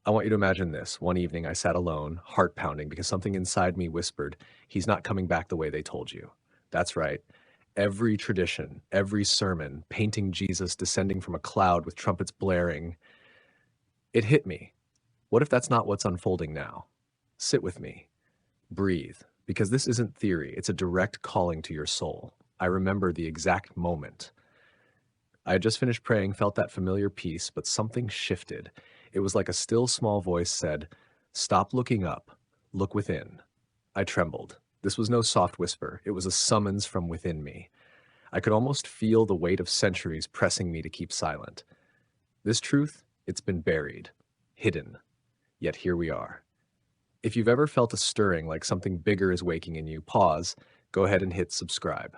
I want you to imagine this. One evening, I sat alone, heart pounding, because something inside me whispered, "He's not coming back the way they told you." That's right. Every tradition, every sermon, painting Jesus descending from a cloud with trumpets blaring, it hit me. What if that's not what's unfolding now? Sit with me. Breathe, because this isn't theory, it's a direct calling to your soul. I remember the exact moment. I had just finished praying, felt that familiar peace, but something shifted. It was like a still small voice said, "Stop looking up, look within." I trembled. This was no soft whisper, it was a summons from within me. I could almost feel the weight of centuries pressing me to keep silent. This truth, it's been buried, hidden, yet here we are. If you've ever felt a stirring like something bigger is waking in you, pause, go ahead and hit subscribe.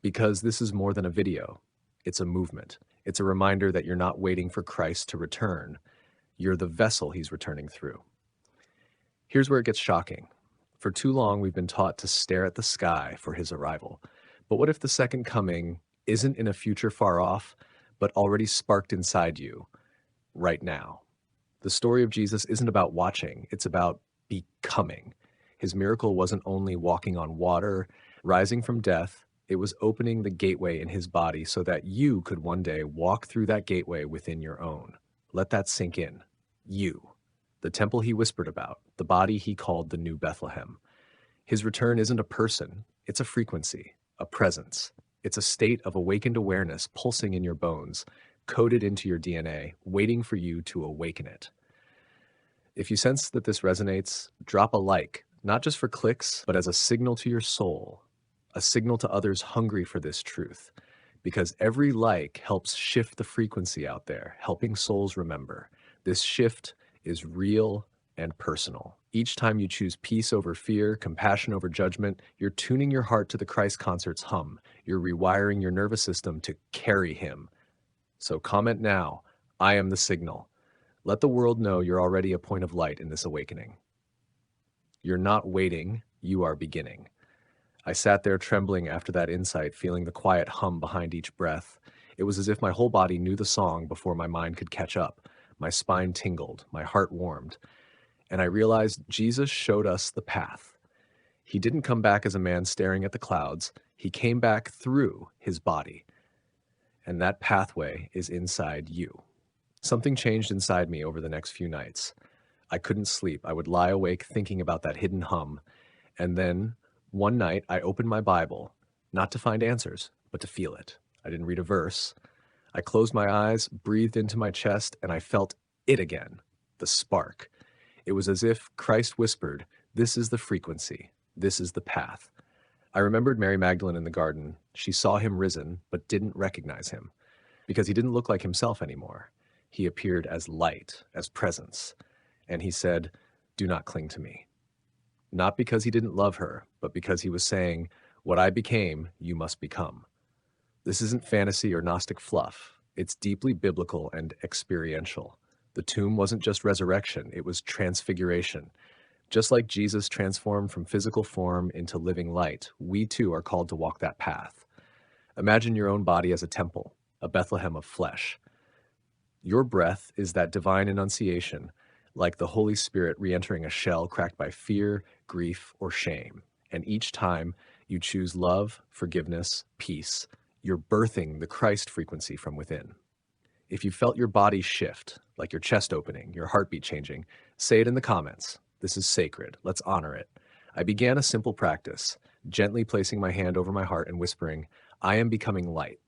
Because this is more than a video. It's a movement. It's a reminder that you're not waiting for Christ to return. You're the vessel he's returning through. Here's where it gets shocking. For too long, we've been taught to stare at the sky for his arrival. But what if the second coming isn't in a future far off, but already sparked inside you right now? The story of Jesus isn't about watching, it's about becoming. His miracle wasn't only walking on water, rising from death, it was opening the gateway in his body so that you could one day walk through that gateway within your own. Let that sink in. You. The temple he whispered about, the body he called the New Bethlehem. His return isn't a person, it's a frequency, a presence. It's a state of awakened awareness pulsing in your bones, coded into your DNA, waiting for you to awaken it. If you sense that this resonates, drop a like, not just for clicks, but as a signal to your soul, a signal to others hungry for this truth. Because every like helps shift the frequency out there, helping souls remember. This shift is real and personal. Each time you choose peace over fear, compassion over judgment, you're tuning your heart to the Christ concert's hum. You're rewiring your nervous system to carry him. So comment now, I am the signal. Let the world know you're already a point of light in this awakening. You're not waiting, you are beginning. I sat there trembling after that insight, feeling the quiet hum behind each breath. It was as if my whole body knew the song before my mind could catch up. My spine tingled, my heart warmed, and I realized Jesus showed us the path. He didn't come back as a man staring at the clouds. He came back through his body. And that pathway is inside you. Something changed inside me over the next few nights. I couldn't sleep. I would lie awake thinking about that hidden hum. And then, one night, I opened my Bible, not to find answers, but to feel it. I didn't read a verse. I closed my eyes, breathed into my chest, and I felt it again, the spark. It was as if Christ whispered, "This is the frequency. This is the path." I remembered Mary Magdalene in the garden. She saw him risen, but didn't recognize him, because he didn't look like himself anymore. He appeared as light, as presence, and he said, "Do not cling to me." Not because he didn't love her, but because he was saying, "What I became, you must become." This isn't fantasy or Gnostic fluff. It's deeply biblical and experiential. The tomb wasn't just resurrection, it was transfiguration. Just like Jesus transformed from physical form into living light, we too are called to walk that path. Imagine your own body as a temple, a Bethlehem of flesh. Your breath is that divine enunciation, like the Holy Spirit re-entering a shell cracked by fear, grief, or shame. And each time you choose love, forgiveness, peace, you're birthing the Christ frequency from within. If you felt your body shift, like your chest opening, your heartbeat changing, say it in the comments. This is sacred. Let's honor it. I began a simple practice, gently placing my hand over my heart and whispering, "I am becoming light."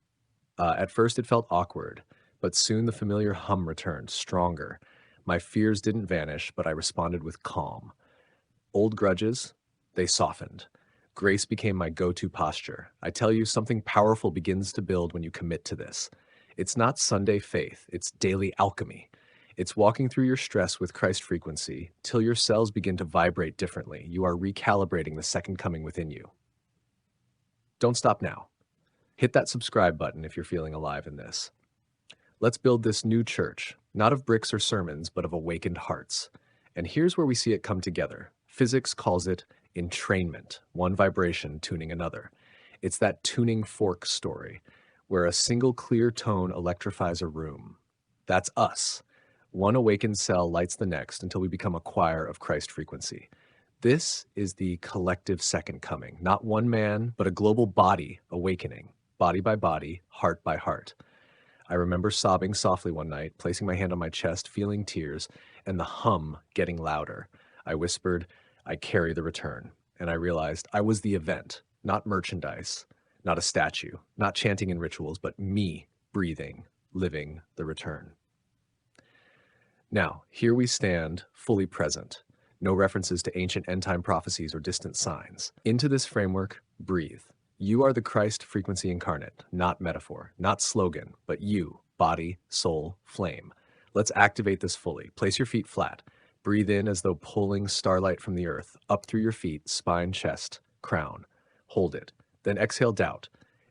At first it felt awkward, but soon the familiar hum returned, stronger. My fears didn't vanish, but I responded with calm. Old grudges, they softened. Grace became my go-to posture. I tell you, something powerful begins to build when you commit to this. It's not Sunday faith, it's daily alchemy. It's walking through your stress with Christ frequency till your cells begin to vibrate differently. You are recalibrating the second coming within you. Don't stop now. Hit that subscribe button if you're feeling alive in this. Let's build this new church, not of bricks or sermons, but of awakened hearts. And here's where we see it come together. Physics calls it entrainment, one vibration tuning another. It's that tuning fork story, where a single clear tone electrifies a room. That's us. One awakened cell lights the next until we become a choir of Christ frequency. This is the collective second coming, not one man, but a global body awakening, body by body, heart by heart. I remember sobbing softly one night, placing my hand on my chest, feeling tears, and the hum getting louder. I whispered, "I carry the return." And I realized I was the event, not merchandise, not a statue, not chanting in rituals, but me breathing, living the return. Now, here we stand, fully present. No references to ancient end-time prophecies or distant signs. Into this framework, breathe. You are the Christ frequency incarnate, not metaphor, not slogan, but you, body, soul, flame. Let's activate this fully. Place your feet flat. Breathe in as though pulling starlight from the earth, up through your feet, spine, chest, crown. Hold it. Then exhale doubt.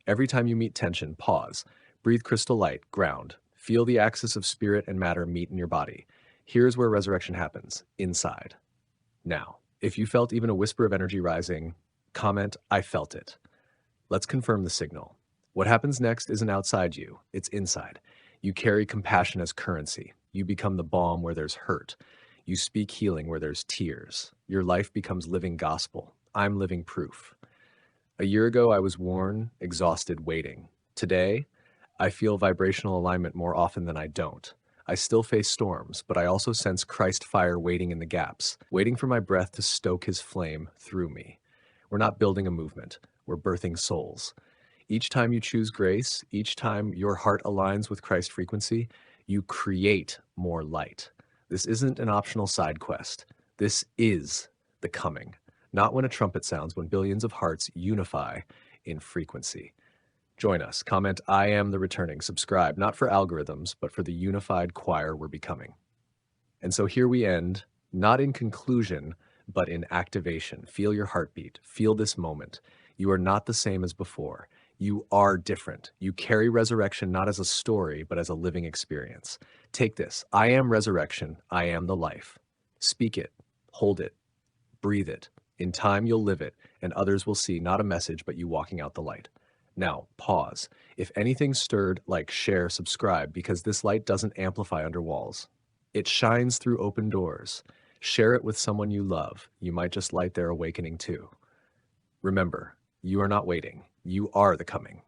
Every time you meet tension, pause. Breathe crystal light, ground. Feel the axis of spirit and matter meet in your body. Here's where resurrection happens, inside. Now, if you felt even a whisper of energy rising, comment, "I felt it." Let's confirm the signal. What happens next isn't outside you, it's inside. You carry compassion as currency. You become the balm where there's hurt. You speak healing where there's tears. Your life becomes living gospel. I'm living proof. A year ago, I was worn, exhausted, waiting. Today, I feel vibrational alignment more often than I don't. I still face storms, but I also sense Christ fire waiting in the gaps, waiting for my breath to stoke his flame through me. We're not building a movement, we're birthing souls. Each time you choose grace, each time your heart aligns with Christ frequency, you create more light. This isn't an optional side quest. This is the coming. Not when a trumpet sounds, when billions of hearts unify in frequency. Join us. Comment, "I am the returning." Subscribe, not for algorithms, but for the unified choir we're becoming. And so here we end, not in conclusion, but in activation. Feel your heartbeat. Feel this moment. You are not the same as before. You are different. You carry resurrection not as a story, but as a living experience. Take this. I am resurrection. I am the life. Speak it. Hold it. Breathe it. In time, you'll live it, and others will see not a message, but you walking out the light. Now, pause. If anything stirred, like, share, subscribe, because this light doesn't amplify under walls. It shines through open doors. Share it with someone you love. You might just light their awakening too. Remember, you are not waiting. You are the coming.